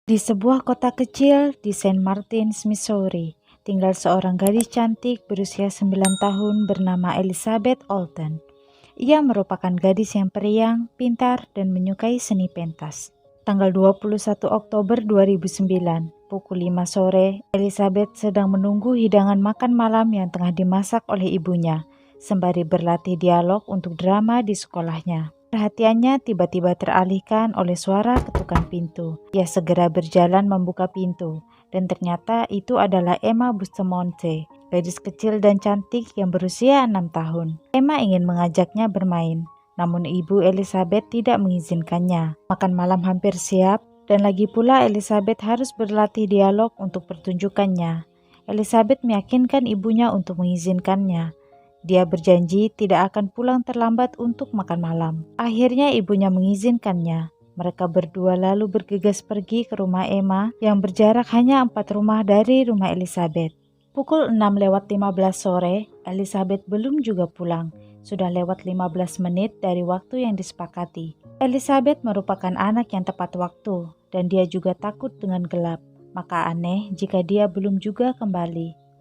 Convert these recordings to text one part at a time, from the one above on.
Di sebuah kota kecil di Saint Martins, Missouri, tinggal seorang gadis cantik berusia 9 tahun bernama Elizabeth Olten. Ia merupakan gadis yang periang, pintar, dan menyukai seni pentas. Tanggal 21 Oktober 2009, pukul 5 sore, Elizabeth sedang menunggu hidangan makan malam yang tengah dimasak oleh ibunya, sembari berlatih dialog untuk drama di sekolahnya. Perhatiannya tiba-tiba teralihkan oleh suara ketukan pintu. Ia segera berjalan membuka pintu, dan ternyata itu adalah Emma Bustamante, gadis kecil dan cantik yang berusia 6 tahun. Emma ingin mengajaknya bermain, namun ibu Elizabeth tidak mengizinkannya. Makan malam hampir siap, dan lagi pula Elizabeth harus berlatih dialog untuk pertunjukannya. Elizabeth meyakinkan ibunya untuk mengizinkannya. Dia berjanji tidak akan pulang terlambat untuk makan malam. Akhirnya ibunya mengizinkannya. Mereka berdua lalu bergegas pergi ke rumah Emma yang berjarak hanya 4 rumah dari rumah Elizabeth. Pukul 6:15 sore, Elizabeth belum juga pulang. Sudah lewat 15 menit dari waktu yang disepakati. Elizabeth merupakan anak yang tepat waktu, dan dia juga takut dengan gelap. Maka aneh jika dia belum juga kembali.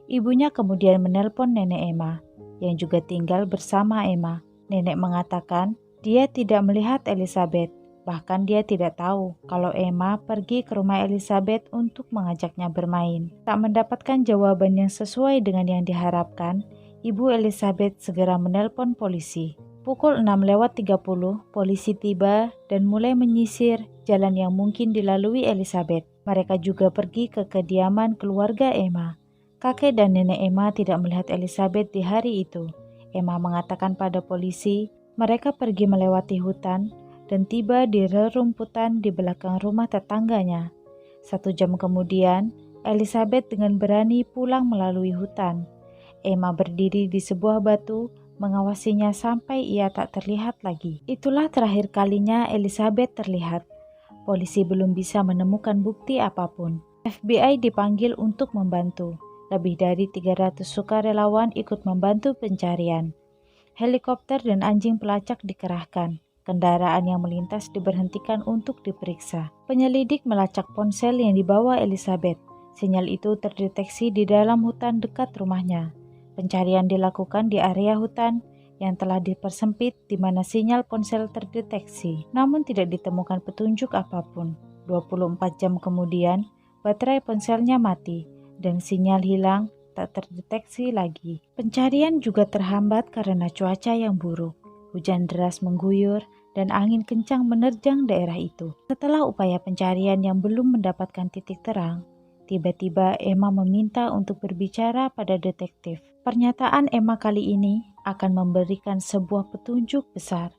Ibunya kemudian menelpon nenek Emma, yang juga tinggal bersama Emma. Nenek mengatakan dia tidak melihat Elizabeth, bahkan dia tidak tahu kalau Emma pergi ke rumah Elizabeth untuk mengajaknya bermain. Tak mendapatkan jawaban yang sesuai dengan yang diharapkan, ibu Elizabeth segera menelpon polisi. Pukul 6:30, polisi tiba dan mulai menyisir jalan yang mungkin dilalui Elizabeth. Mereka juga pergi ke kediaman keluarga Emma. Kakek dan nenek Emma tidak melihat Elizabeth di hari itu. Emma mengatakan pada polisi, mereka pergi melewati hutan dan tiba di rerumputan di belakang rumah tetangganya. 1 jam kemudian, Elizabeth dengan berani pulang melalui hutan. Emma berdiri di sebuah batu, mengawasinya sampai ia tak terlihat lagi. Itulah terakhir kalinya Elizabeth terlihat. Polisi belum bisa menemukan bukti apapun. FBI dipanggil untuk membantu. Lebih dari 300 sukarelawan ikut membantu pencarian. Helikopter dan anjing pelacak dikerahkan. Kendaraan yang melintas diberhentikan untuk diperiksa. Penyelidik melacak ponsel yang dibawa Elizabeth. Sinyal itu terdeteksi di dalam hutan dekat rumahnya. Pencarian dilakukan di area hutan yang telah dipersempit di mana sinyal ponsel terdeteksi. Namun tidak ditemukan petunjuk apapun. 24 jam kemudian, baterai ponselnya mati dan sinyal hilang, tak terdeteksi lagi. Pencarian juga terhambat karena cuaca yang buruk. Hujan deras mengguyur dan angin kencang menerjang daerah itu. Setelah upaya pencarian yang belum mendapatkan titik terang, tiba-tiba Emma meminta untuk berbicara pada detektif. Pernyataan Emma kali ini akan memberikan sebuah petunjuk besar.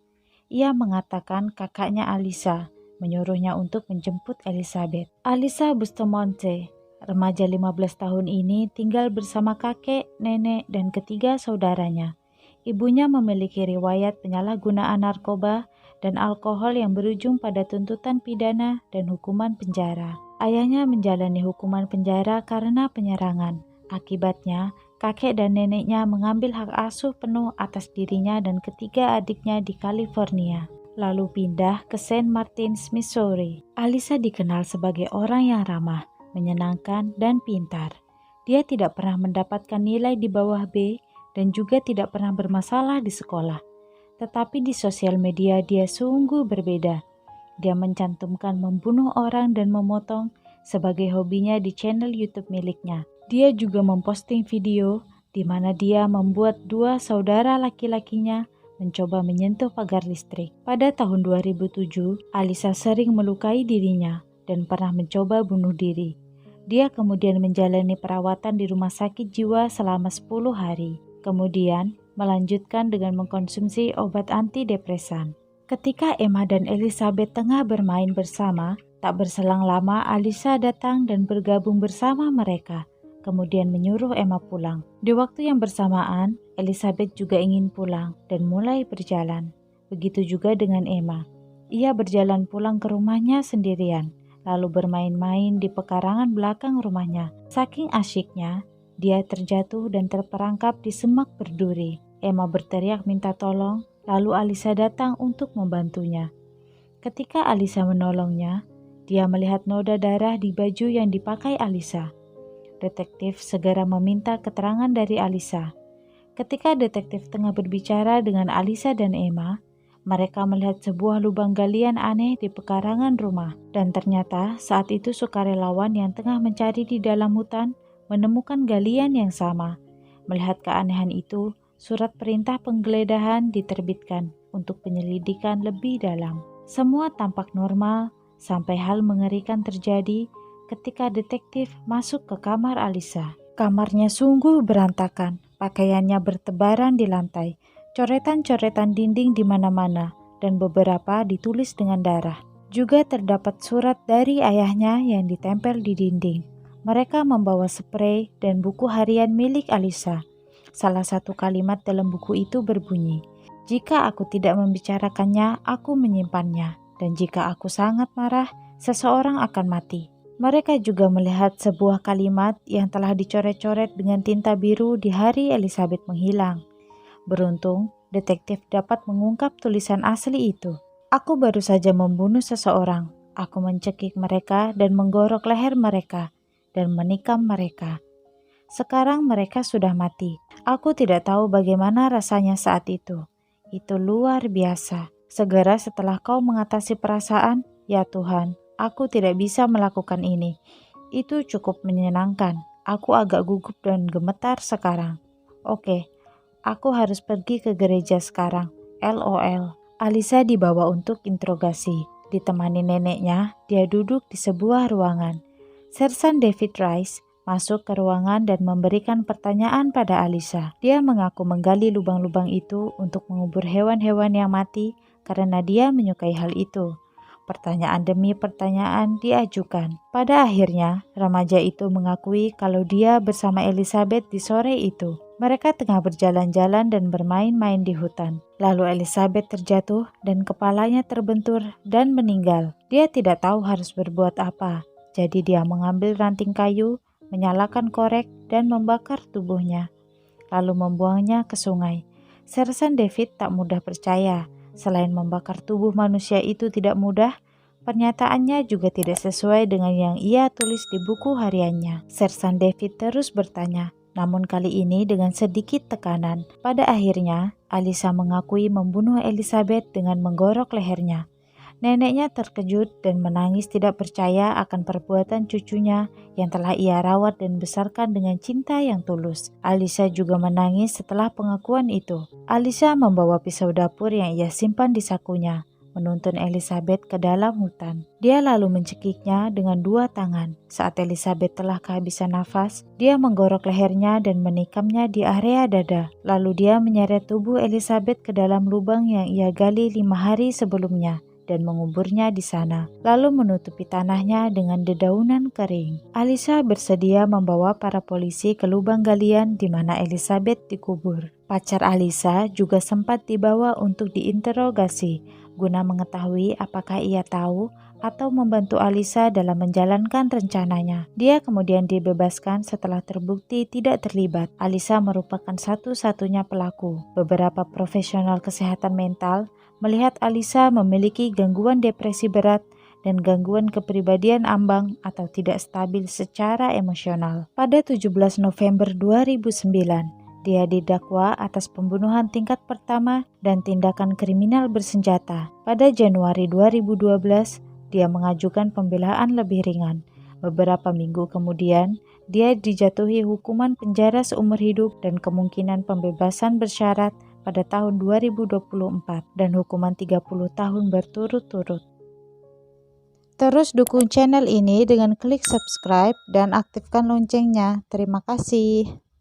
Ia mengatakan kakaknya Alisa menyuruhnya untuk menjemput Elizabeth. Alisa Bustamante, remaja 15 tahun ini tinggal bersama kakek, nenek, dan ketiga saudaranya. Ibunya memiliki riwayat penyalahgunaan narkoba dan alkohol yang berujung pada tuntutan pidana dan hukuman penjara. Ayahnya menjalani hukuman penjara karena penyerangan. Akibatnya, kakek dan neneknya mengambil hak asuh penuh atas dirinya dan ketiga adiknya di California, lalu pindah ke Saint Martins, Missouri. Alisa dikenal sebagai orang yang ramah, menyenangkan, dan pintar. Dia tidak pernah mendapatkan nilai di bawah B dan juga tidak pernah bermasalah di sekolah. Tetapi di sosial media dia sungguh berbeda. Dia mencantumkan membunuh orang dan memotong sebagai hobinya di channel YouTube miliknya. Dia juga memposting video di mana dia membuat 2 saudara laki-lakinya mencoba menyentuh pagar listrik. Pada tahun 2007, Alisa sering melukai dirinya dan pernah mencoba bunuh diri. Dia kemudian menjalani perawatan di rumah sakit jiwa selama 10 hari. Kemudian melanjutkan dengan mengkonsumsi obat antidepresan. Ketika Emma dan Elizabeth tengah bermain bersama, tak berselang lama Alisa datang dan bergabung bersama mereka. Kemudian menyuruh Emma pulang. Di waktu yang bersamaan, Elizabeth juga ingin pulang dan mulai berjalan. Begitu juga dengan Emma. Ia berjalan pulang ke rumahnya sendirian, lalu bermain-main di pekarangan belakang rumahnya. Saking asyiknya, dia terjatuh dan terperangkap di semak berduri. Emma berteriak minta tolong, lalu Alisa datang untuk membantunya. Ketika Alisa menolongnya, Dia melihat noda darah di baju yang dipakai Alisa. Detektif segera meminta keterangan dari Alisa. Ketika detektif tengah berbicara dengan Alisa dan Emma, mereka melihat sebuah lubang galian aneh di pekarangan rumah. Dan ternyata saat itu sukarelawan yang tengah mencari di dalam hutan menemukan galian yang sama. Melihat keanehan itu, surat perintah penggeledahan diterbitkan untuk penyelidikan lebih dalam. Semua tampak normal sampai hal mengerikan terjadi ketika detektif masuk ke kamar Alisa. Kamarnya sungguh berantakan, pakaiannya bertebaran di lantai, coretan-coretan dinding di mana-mana, dan beberapa ditulis dengan darah. Juga terdapat surat dari ayahnya yang ditempel di dinding. Mereka membawa sprei dan buku harian milik Alisa. Salah satu kalimat dalam buku itu berbunyi, "Jika aku tidak membicarakannya, aku menyimpannya. Dan jika aku sangat marah, seseorang akan mati." Mereka juga melihat sebuah kalimat yang telah dicoret-coret dengan tinta biru di hari Elizabeth menghilang. Beruntung, detektif dapat mengungkap tulisan asli itu. "Aku baru saja membunuh seseorang. Aku mencekik mereka dan menggorok leher mereka dan menikam mereka. Sekarang mereka sudah mati. Aku tidak tahu bagaimana rasanya saat itu. Itu luar biasa. Segera setelah kau mengatasi perasaan, ya Tuhan, aku tidak bisa melakukan ini. Itu cukup menyenangkan. Aku agak gugup dan gemetar sekarang. Oke, aku harus pergi ke gereja sekarang. LOL." Alisa dibawa untuk interogasi. Ditemani neneknya, dia duduk di sebuah ruangan. Sersan David Rice masuk ke ruangan dan memberikan pertanyaan pada Alisa. Dia mengaku menggali lubang-lubang itu untuk mengubur hewan-hewan yang mati karena dia menyukai hal itu. Pertanyaan demi pertanyaan diajukan. Pada akhirnya, remaja itu mengakui kalau dia bersama Elizabeth di sore itu. Mereka tengah berjalan-jalan dan bermain-main di hutan. Lalu Elizabeth terjatuh dan kepalanya terbentur dan meninggal. Dia tidak tahu harus berbuat apa. Jadi dia mengambil ranting kayu, menyalakan korek, dan membakar tubuhnya. Lalu membuangnya ke sungai. Sersan David tak mudah percaya. Selain membakar tubuh manusia itu tidak mudah, pernyataannya juga tidak sesuai dengan yang ia tulis di buku hariannya. Sersan David terus bertanya, namun kali ini dengan sedikit tekanan. Pada akhirnya, Alisa mengakui membunuh Elizabeth dengan menggorok lehernya. Neneknya terkejut dan menangis tidak percaya akan perbuatan cucunya yang telah ia rawat dan besarkan dengan cinta yang tulus. Alisa juga menangis setelah pengakuan itu. Alisa membawa pisau dapur yang ia simpan di sakunya, menuntun Elizabeth ke dalam hutan. Dia lalu mencekiknya dengan dua tangan. Saat Elizabeth telah kehabisan nafas, dia menggorok lehernya dan menikamnya di area dada. Lalu dia menyeret tubuh Elizabeth ke dalam lubang yang ia gali 5 hari sebelumnya dan menguburnya di sana, lalu menutupi tanahnya dengan dedaunan kering. Alisa bersedia membawa para polisi ke lubang galian di mana Elizabeth dikubur. Pacar Alisa juga sempat dibawa untuk diinterogasi, guna mengetahui apakah ia tahu atau membantu Alisa dalam menjalankan rencananya. Dia kemudian dibebaskan setelah terbukti tidak terlibat. Alisa merupakan satu-satunya pelaku. Beberapa profesional kesehatan mental melihat Alisa memiliki gangguan depresi berat dan gangguan kepribadian ambang atau tidak stabil secara emosional. Pada 17 November 2009, dia didakwa atas pembunuhan tingkat pertama dan tindakan kriminal bersenjata. Pada Januari 2012, dia mengajukan pembelaan lebih ringan. Beberapa minggu kemudian, dia dijatuhi hukuman penjara seumur hidup dan kemungkinan pembebasan bersyarat pada tahun 2024 dan hukuman 30 tahun berturut-turut. Terus dukung channel ini dengan klik subscribe dan aktifkan loncengnya. Terima kasih.